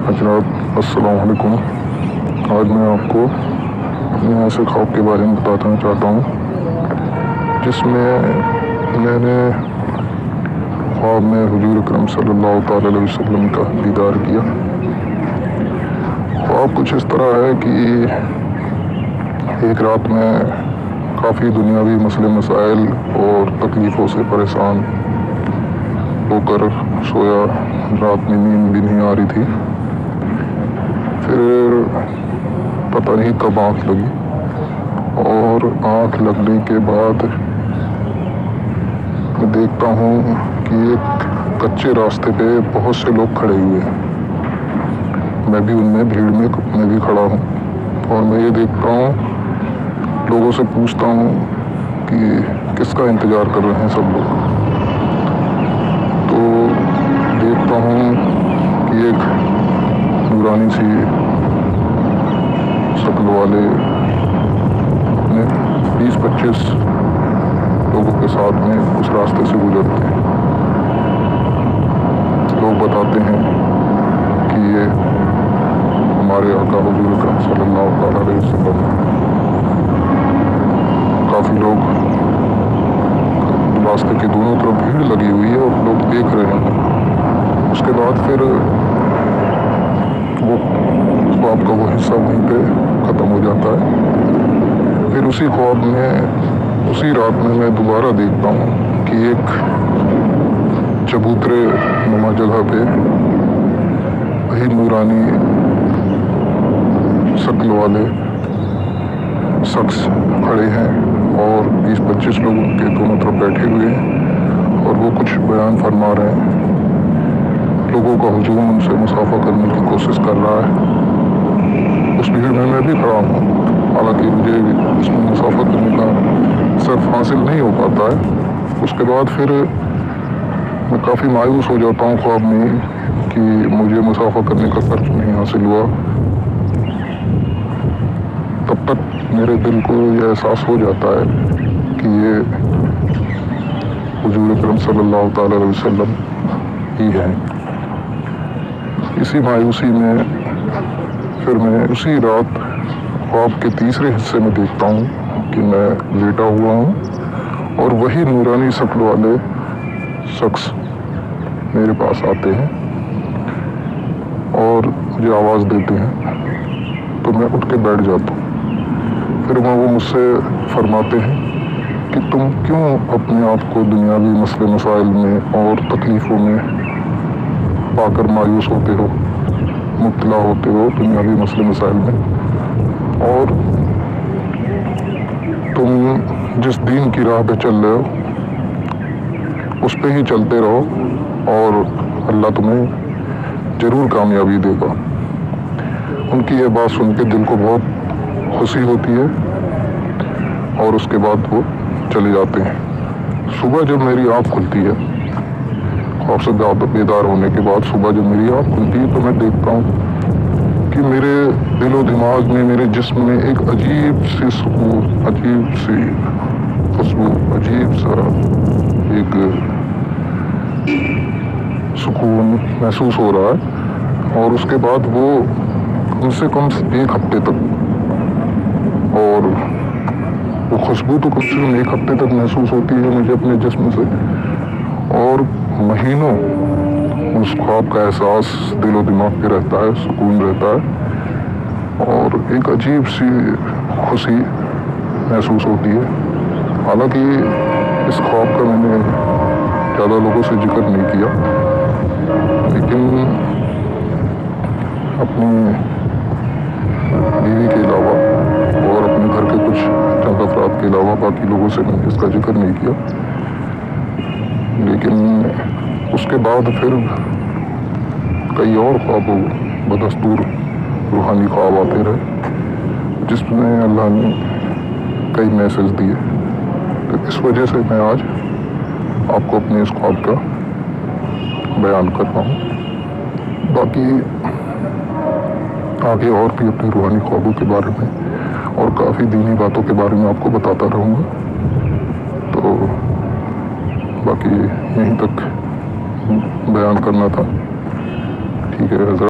हजरात अस्सलाम वालेकुम। आज मैं आपको अपने ऐसे ख्वाब के बारे में बताना चाहता हूँ जिसमें मैंने ख्वाब में हुजूर अकरम सल्लल्लाहु तआला अलैहि वसल्लम का दीदार किया। ख्वाब कुछ इस तरह है कि एक रात में काफ़ी दुनियावी मसले मसाइल और तकलीफ़ों से परेशान होकर सोया। रात में नींद भी नहीं आ रही थी। फिर पता नहीं कब आँख लगी और आँख लगने के बाद मैं देखता हूँ कि एक कच्चे रास्ते पे बहुत से लोग खड़े हुए हैं। मैं भी उनमें भीड़ में मैं भी खड़ा हूँ और मैं ये देखता हूँ, लोगों से पूछता हूँ कि किसका इंतज़ार कर रहे हैं सब लोग। तो देखता हूँ कि एक नूरानी सी शक्ल वाले अपने 20-25 लोगों के साथ में उस रास्ते से गुजरते हैं। लोग बताते हैं कि ये हमारे आका हुजूर अकरम सल्लल्लाहु अलैहि वसल्लम। काफ़ी लोग रास्ते के दोनों तरफ भीड़ लगी हुई है और लोग देख रहे हैं। उसके बाद फिर वो ख्वाब का वो हिस्सा वहीं पे ख़त्म हो जाता है। फिर उसी ख्वाब में उसी रात में मैं दोबारा देखता हूँ कि एक चबूतरे नुमा जगह पे वही नूरानी शक्ल वाले शख्स खड़े हैं और 20-25 लोग उनके दोनों तरफ बैठे हुए हैं और वो कुछ बयान फरमा रहे हैं। लोगों का हुजूम उनसे मुसाफा करने की कोशिश कर रहा है। उस भीड़ में मैं भी खड़ा हूँ, हालांकि मुझे इसमें मुसाफा करने का सिर्फ हासिल नहीं हो पाता है। उसके बाद फिर मैं काफ़ी मायूस हो जाता हूँ ख्वाब में कि मुझे मुसाफा करने का सर्फ नहीं हासिल हुआ। तब तक मेरे दिल को यह एहसास हो जाता है कि ये हुजूर अकरम सल्लल्लाहु तआला अलैहि वसल्लम ही है। इसी मायूसी में फिर मैं उसी रात ख्वाब के तीसरे हिस्से में देखता हूँ कि मैं लेटा हुआ हूँ और वही नूरानी शक्ल वाले शख्स मेरे पास आते हैं और मुझे आवाज़ देते हैं। तो मैं उठ के बैठ जाता हूँ। फिर वो मुझसे फरमाते हैं कि तुम क्यों अपने आप को दुनियावी मसले मसाइल में और तकलीफ़ों में पाकर मायूस होते हो, मुब्तला होते हो दुनियावी मसले मसाइल में, और तुम जिस दीन की राह पे चल रहे हो उस पे ही चलते रहो और अल्लाह तुम्हें ज़रूर कामयाबी देगा। उनकी ये बात सुन के दिल को बहुत खुशी होती है और उसके बाद वो चले जाते हैं। सुबह जब मेरी आँख खुलती है, ख्वाब से बेदार होने के बाद सुबह जब मेरी आँख खुलती है तो मैं देखता हूँ कि मेरे दिलो दिमाग में, मेरे जिस्म में एक अजीब सी सुकून, अजीब सी खुशबू, अजीब सा एक सुकून महसूस हो रहा है। और उसके बाद वो कम से कम 1 हफ्ते तक, और वो खुशबू तो कम से कम 1 हफ्ते तक महसूस होती है मुझे अपने जिस्म से, और महीनों उस ख्वाब का एहसास दिलो दिमाग पे रहता है, सुकून रहता है और एक अजीब सी खुशी महसूस होती है। हालांकि इस ख्वाब का मैंने ज़्यादा लोगों से जिक्र नहीं किया, लेकिन अपनी बीवी के अलावा और अपने घर के कुछ चंद अफराद के अलावा बाकी लोगों से मैंने इसका जिक्र नहीं किया। लेकिन उसके बाद फिर कई और ख्वाब बदस्तूर रूहानी ख्वाब आते रहे जिसमें अल्लाह ने कई मैसेज दिए। तो इस वजह से मैं आज आपको अपने इस ख्वाब का बयान कर रहा हूँ। बाकी आगे और भी अपने रूहानी ख्वाबों के बारे में और काफ़ी दीनी बातों के बारे में आपको बताता रहूँगा। तो बाकी यहीं तक बयान करना था। ठीक है हज़रत।